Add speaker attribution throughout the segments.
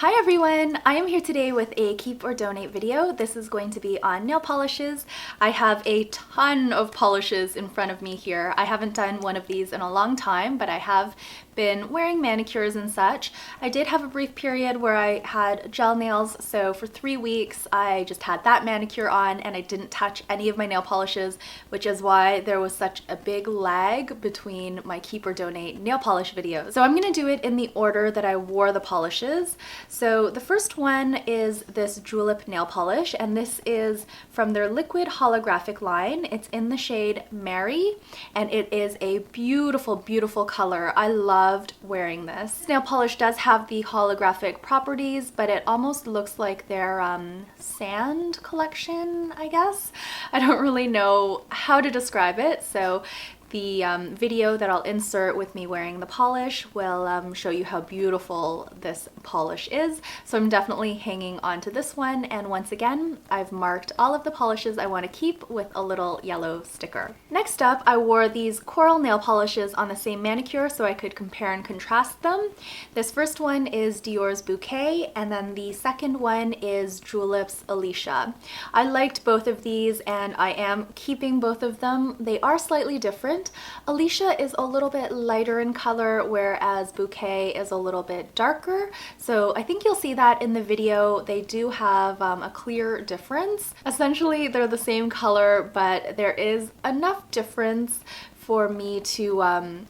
Speaker 1: Hi everyone! I am here today with a keep or donate video. This is going to be on nail polishes. I have a ton of polishes in front of me here. I haven't done one of these in a long time, but I have been wearing manicures and such. I did have a brief period where I had gel nails, so for 3 weeks I just had that manicure on and I didn't touch any of my nail polishes, which is why there was such a big lag between my keep or donate nail polish videos. So I'm going to do it in the order that I wore the polishes. So the first one is this Julep nail polish, and this is from their liquid holographic line. It's in the shade Mari, and it is a beautiful, beautiful color. I loved wearing this. Nail polish does have the holographic properties, but it almost looks like their sand collection, I guess. I don't really know how to describe it, so the video that I'll insert with me wearing the polish will show you how beautiful this polish is. So I'm definitely hanging on to this one, and once again I've marked all of the polishes I want to keep with a little yellow sticker. Next up, I wore these coral nail polishes on the same manicure so I could compare and contrast them. This first one is Dior's Bouquet, and then the second one is Julep's Alicia. I liked both of these and I am keeping both of them. They are slightly different. Alicia is a little bit lighter in color, whereas Bouquet is a little bit darker. So I think you'll see that in the video. They do have a clear difference. Essentially, they're the same color, but there is enough difference for me to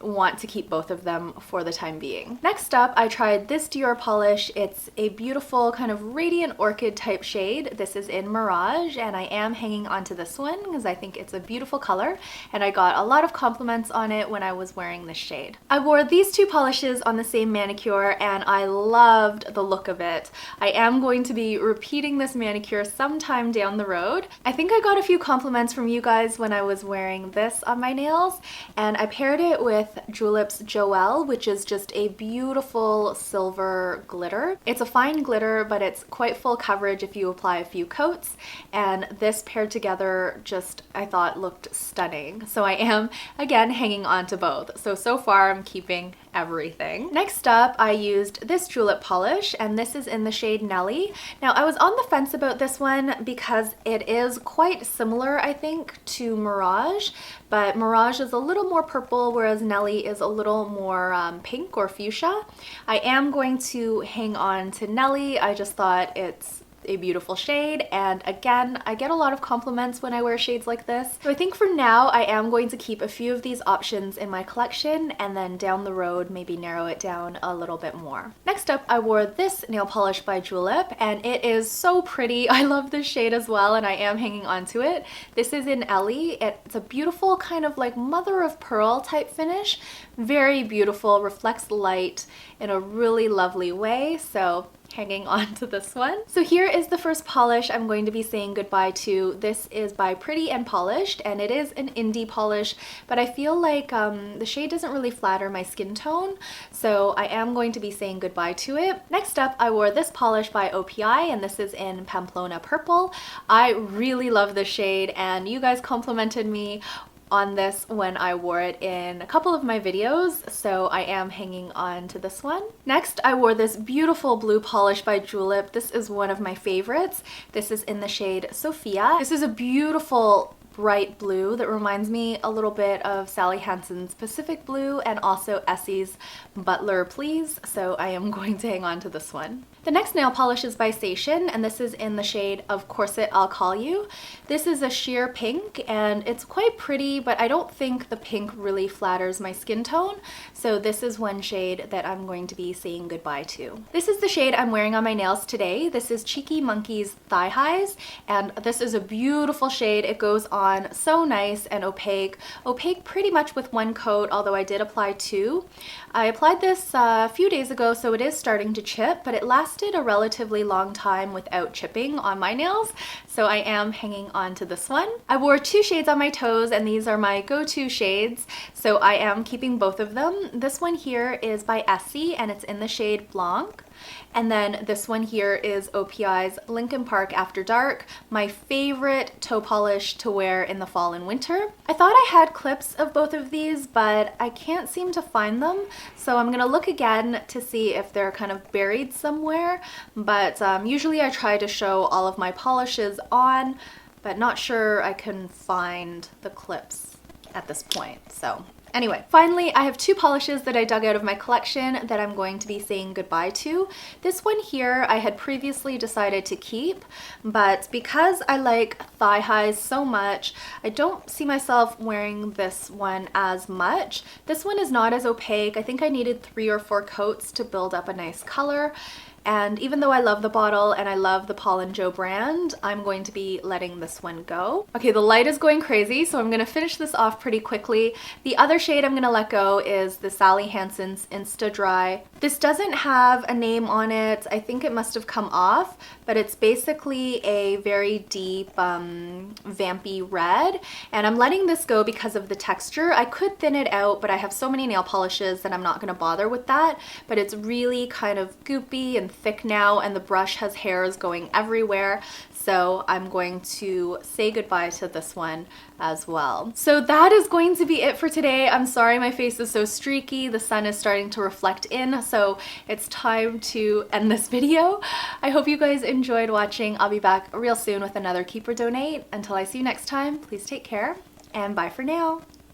Speaker 1: want to keep both of them for the time being. Next up, I tried this Dior polish. It's a beautiful kind of radiant orchid type shade. This is in Mirage, and I am hanging onto this one because I think it's a beautiful color, and I got a lot of compliments on it when I was wearing this shade. I wore these two polishes on the same manicure and I loved the look of it. I am going to be repeating this manicure sometime down the road. I think I got a few compliments from you guys when I was wearing this on my nails, and I paired it with Julep Joelle, which is just a beautiful silver glitter. It's a fine glitter, but it's quite full coverage if you apply a few coats, and this paired together just, I thought, looked stunning. So I am, again, hanging on to both. So far I'm keeping everything. Next up, I used this Julep polish, and this is in the shade Nellie. Now, I was on the fence about this one because it is quite similar, I think, to Mirage, but Mirage is a little more purple, whereas Nellie is a little more pink or fuchsia. I am going to hang on to Nellie. I just thought it's a beautiful shade, and again, I get a lot of compliments when I wear shades like this. So I think for now I am going to keep a few of these options in my collection, and then down the road maybe narrow it down a little bit more. Next up, I wore this nail polish by Julep, and it is so pretty. I love this shade as well, and I am hanging on to it. This is in Ellie. It's a beautiful kind of like mother of pearl type finish. Very beautiful, reflects light in a really lovely way, so hanging on to this one. So here is the first polish I'm going to be saying goodbye to. This is by Pretty and Polished, and it is an indie polish, but I feel like the shade doesn't really flatter my skin tone, so I am going to be saying goodbye to it. Next up, I wore this polish by OPI, and this is in Pamplona Purple. I really love this shade, and you guys complimented me on this when I wore it in a couple of my videos, so I am hanging on to this one. Next, I wore this beautiful blue polish by Julep. This is one of my favorites. This is in the shade Sophia. This is a beautiful bright blue that reminds me a little bit of Sally Hansen's Pacific Blue and also Essie's Butler Please, so I am going to hang on to this one. The next nail polish is by Station, and this is in the shade Of Corset I'll Call You. This is a sheer pink, and it's quite pretty, but I don't think the pink really flatters my skin tone, so this is one shade that I'm going to be saying goodbye to. This is the shade I'm wearing on my nails today. This is Cheeky Monkey's Thigh Highs, and this is a beautiful shade. It goes on so nice and opaque. Opaque pretty much with one coat, although I did apply two. I applied this a few days ago, so it is starting to chip, but it lasted a relatively long time without chipping on my nails, so I am hanging on to this one. I wore two shades on my toes, and these are my go-to shades, so I am keeping both of them. This one here is by Essie, and it's in the shade Blanc. And then this one here is OPI's Lincoln Park After Dark, my favorite toe polish to wear in the fall and winter. I thought I had clips of both of these, but I can't seem to find them. So I'm gonna look again to see if they're kind of buried somewhere. But usually I try to show all of my polishes on, but not sure I can find the clips at this point. So anyway, finally, I have two polishes that I dug out of my collection that I'm going to be saying goodbye to. This one here I had previously decided to keep, but because I like thigh highs so much, I don't see myself wearing this one as much. This one is not as opaque. I think I needed 3 or 4 coats to build up a nice color. And even though I love the bottle and I love the Paul & Joe brand, I'm going to be letting this one go. Okay, the light is going crazy, so I'm gonna finish this off pretty quickly. The other shade I'm gonna let go is the Sally Hansen's Insta Dry. This doesn't have a name on it. I think it must have come off, but it's basically a very deep, vampy red. And I'm letting this go because of the texture. I could thin it out, but I have so many nail polishes that I'm not gonna bother with that. But it's really kind of goopy and thick now, and the brush has hairs going everywhere, so I'm going to say goodbye to this one as well. So that is going to be it for today. I'm sorry my face is so streaky. The sun is starting to reflect in, so it's time to end this video. I hope you guys enjoyed watching. I'll be back real soon with another Keep or Donate. Until I see you next time, please take care, and bye for now.